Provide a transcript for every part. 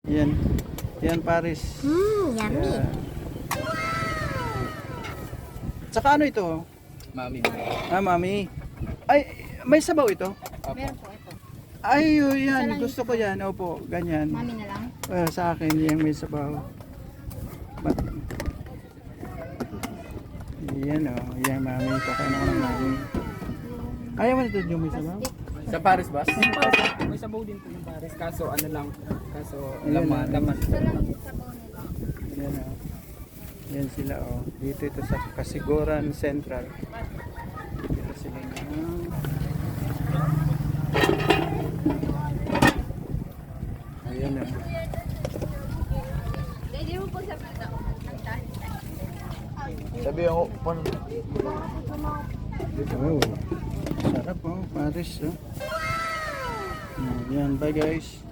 Yan. Yan, Paris. Yummy. Yan. Tsaka ano ito? Mami. Mami. Ay, may sabaw ito? Meron po ito. Ay, Isa yan. lang Gusto ko yan. Opo, ganyan. Mami na lang. Sa akin, yung may sabaw. Yan o. Yan, mami. Kakain ako ng mami. Ayaw mo nito yung may sabaw? Sa Paris ba? May sabaw din po yung Paris. Kaso ano lang. Kaso Ayan, laman. Isa lang yung sabaw nila. Yan o. Yan sila o. Dito ito sa Kasiguran Central. Dito sila na. Ayan o. Hindi mo po sabi na Sabi ako, paano? Oh, sarap oh, Paris oh. Yan, bye guys.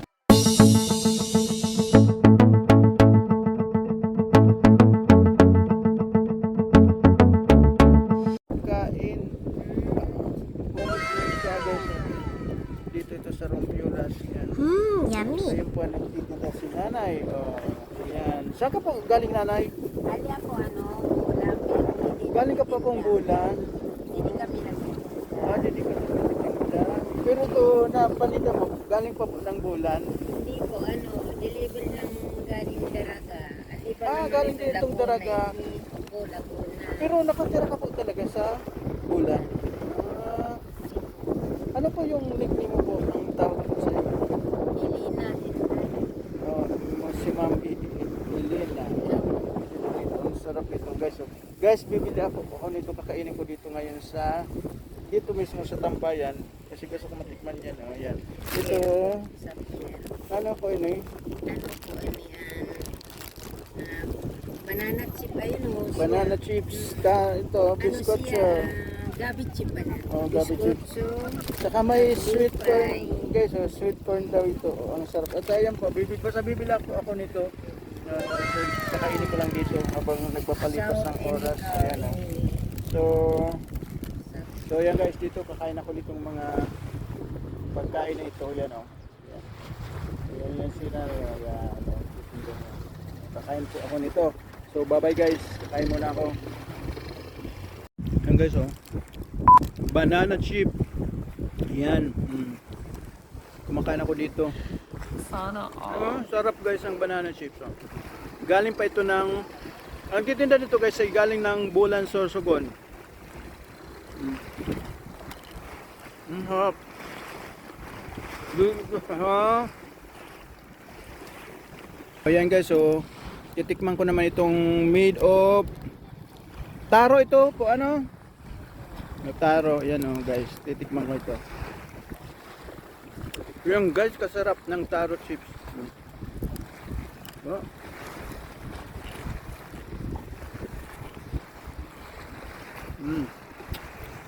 Kain. Pumunta siya guys. Dito ito sa Rompulas. Yan. Yummy. Ayun po, nagtitinda si nanay. Oh, yan. Saan ka po galing nanay? Ali ako ulam. Galing ka pa pong bulan. Hindi kami nagtitinda. Hindi ka nagtitinda. Pero ito, napalita mo, galing pa po ng bulan. Hindi po deliver lang galing Daraga. Galing din itong Daraga. Laguna. Pero nakatira ka po talaga sa bulan. Ano po yung nickname mo po ang tawag po sa iyo? Ilina. Si Ma'am Elena. Ang sarap ito guys. So, guys, bibili ako nito, kakainin ko dito ngayon dito mismo sa Tambayan. Kasi gusto ko matikman yan. Oh, yan. Ito, ano po yun eh? Banana chip ayun Banana chips. Ito, biscuits. Gabi chip pala. Gabi chips. Saka may sweet corn. Guys, sweet corn daw ito. Ang sarap. At ayan po, bibili ako nito. Kakainin ko lang dito habang nagpapalipas ng oras. Ayan oh. So yan guys, dito kakain ako nitong mga pagkain na ito. Yan oh. Yan sila. Yan. Kakain po ako nito. So bye bye guys. Kakain muna ako. Yan guys oh. Banana chip. Yan. Kumakain ako dito. Sana Sarap guys ang banana chips. Oh. Galing pa ito ng ang titinda dito guys ay galing ng Bulan, Sorsogon. Harap. Ayan guys, so titikman ko naman itong made of taro ito po ano? Taro, yan oh guys, titikman ko ito. Yan guys, kasarap ng taro chips. Oh.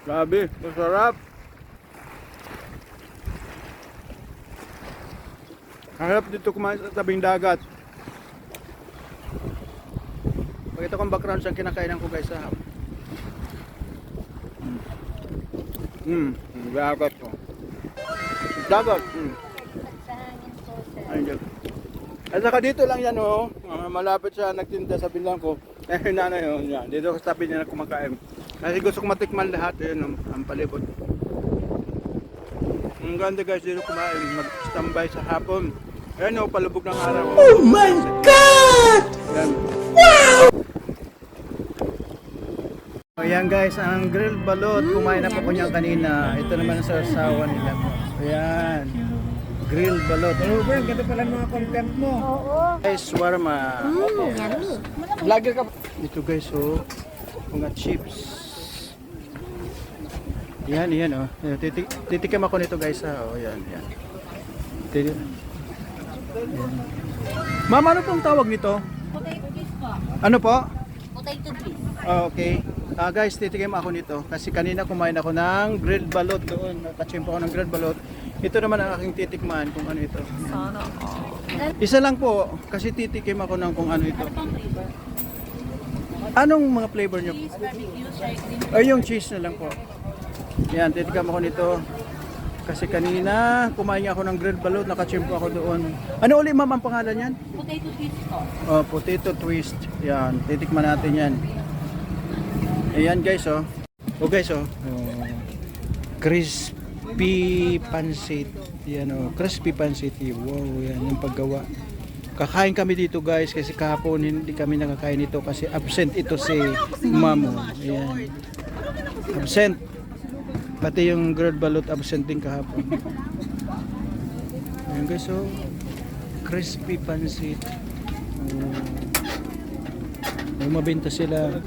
Grabe, masarap. Harap dito kumain sa tabing dagat. Pakita ko ang background sa kinakainan ko guys ha. Dagat ko. Dagat. Ayun. At saka dito lang yan oh. Malapit siya nagtinda sa binlang ko. Nanay yun yan. Dito sa tabi niya na kumakain. Kasi gusto ko matikman lahat. Ayun ang palibot. Ang ganda guys dito kumain. Mag-standby sa hapon. Ayun oh, palubog ng araw. Oh my God! Yan. Wow! Ayan guys, ang grilled balot. Kumain na po ko niya kanina. Ito naman sa sawa nila. Ayan. Grilled balot. Ano ba? Ganda pala mga content mo. Oo. Guys, shawarma. Yummy. Vlogger ka. Ito guys, oh. Mga chips. Yan, yan, oh. Titikim ako nito guys, ha. Oh, yan, yan. Yan. Ma'am, ano pong tawag nito? Potato cheese po. Ano po? Potato cheese. Okay. Guys, titikim ako nito. Kasi kanina kumain ako ng grilled balot doon. Nakachimpo ako ng grilled balot. Ito naman ang aking titikman kung ano ito. Sana Isa lang po. Kasi titikim ako ng kung ano ito. Anong mga flavor nyo? Barbecue, soy cream. Ay, yung cheese na lang po. Yan, titikam ako nito. Kasi kanina kumain ako ng grilled balut, nakachimpo ako doon. Ano uli ma'am ang pangalan yan? Potato twist po. Oh, potato twist. Yan, titikman natin yan. Ayan guys oh. Oh guys oh. Crispy pancit. Yan oh, crispy pancit. Wow, yan yung paggawa. Kakain kami dito guys kasi kahapon hindi kami nakakain ito kasi absent ito si ma'am. Oh. Ayan. Absent. Pati yung grilled balut absent din kahapon. Ayan guys oh. Crispy pancit. Oh. May mabenta sila.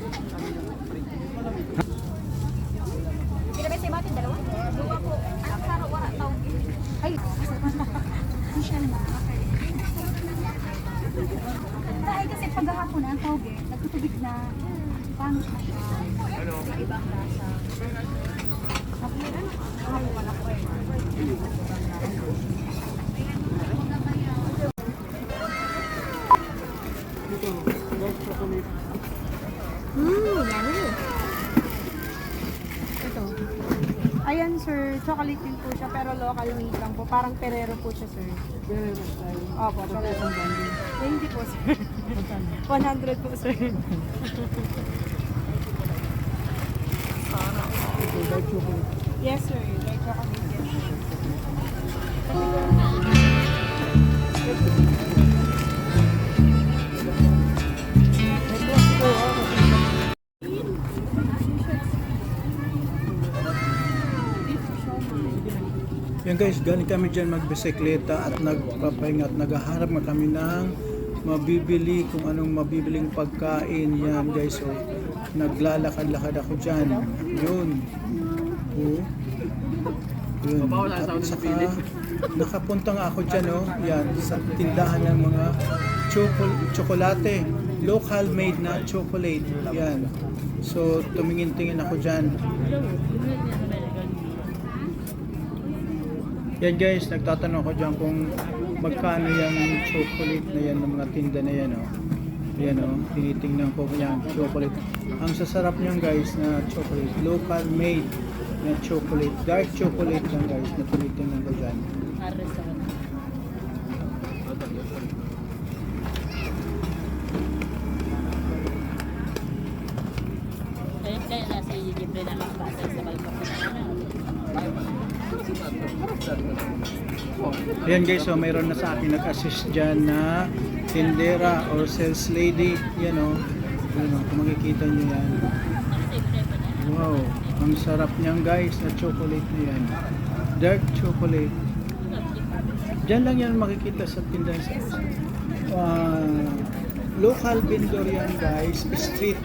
Dahil kasi paghahapon na ang tawag nagtutubig na pangit na siya. Ibang lasa. Yummy. Ito. Ayan sir, chocolate din po siya pero local made lang po. Parang Ferrero po siya sir. Ferrero style. Opo, Ferrero. Hindi po sir. 100 po sir. Yes sir, like chocolate yes sir. Yan guys, galing kami dyan magbisikleta at nagpapahinga at naghaharap na kami ng mabibili, kung anong mabibiling pagkain. Yan guys, so naglalakad-lakad ako dyan. Yun. Oh. Yun. At saka nakapunta nga ako dyan, oh. Yan, sa tindahan ng mga tsokolate. Local made na chocolate. Yan. So, tumingin-tingin ako dyan. Yan guys, nagtatanong ako dyan kung magkano yung chocolate na yan ng mga tinda na yan, oh. Yan oh, tinitingnan ko yan, chocolate. Ang sasarap niyan guys na chocolate, local made na chocolate, dark chocolate lang guys na tinitingnan ko dyan. Kaya nasa libre na lang basa sa balkon. Ayan guys, so mayroon na sa akin nag-assist dyan na tindera or sales lady. Yan o, kung makikita nyo yan. Wow, ang sarap niyan guys na chocolate na yan. Dark chocolate. Dyan lang yan makikita sa tindahan sa local vendor yan guys, street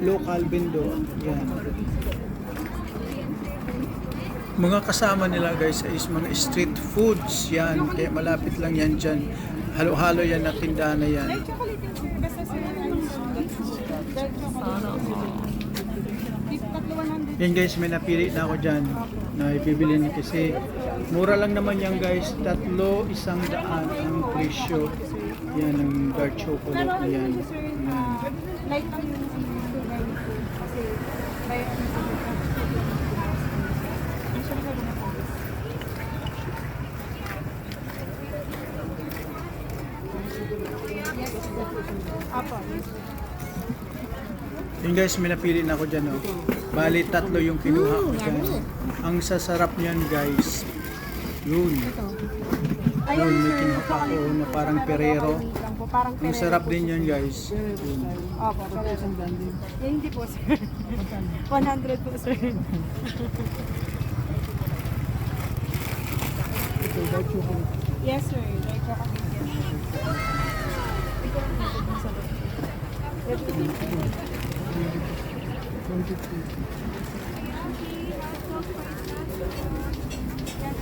local vendor yan. Mga kasama nila guys is mga street foods yan, kaya malapit lang yan dyan, halo-halo yan na tindahan na yan. Chocolate din sir, basta sir. Dark chocolate. 100. Yan guys, may napili na ako dyan na ibibili niyo kasi mura lang naman yan guys, 300 ang presyo yan ng dark chocolate Pero na ano yan. yun sir, light lang yung sugar nito. Kasi by Apo. Yun guys, may napili na ako dyan, oh. Bali, 3 yung kinuha ko dyan. Ang sasarap niyan guys. Yun. Yun, may kinuha pa ako na parang Ferrero. Ang sarap din yan guys. Yun. Opo, Ferrero. Hindi po sir. 100 po sir. Yes sir, like chocolate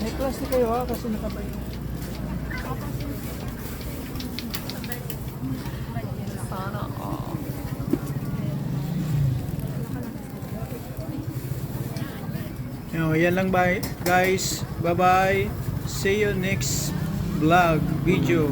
May plastic kayo ha, kasi nakabay. Yan lang guys. Bye bye. See you next vlog video.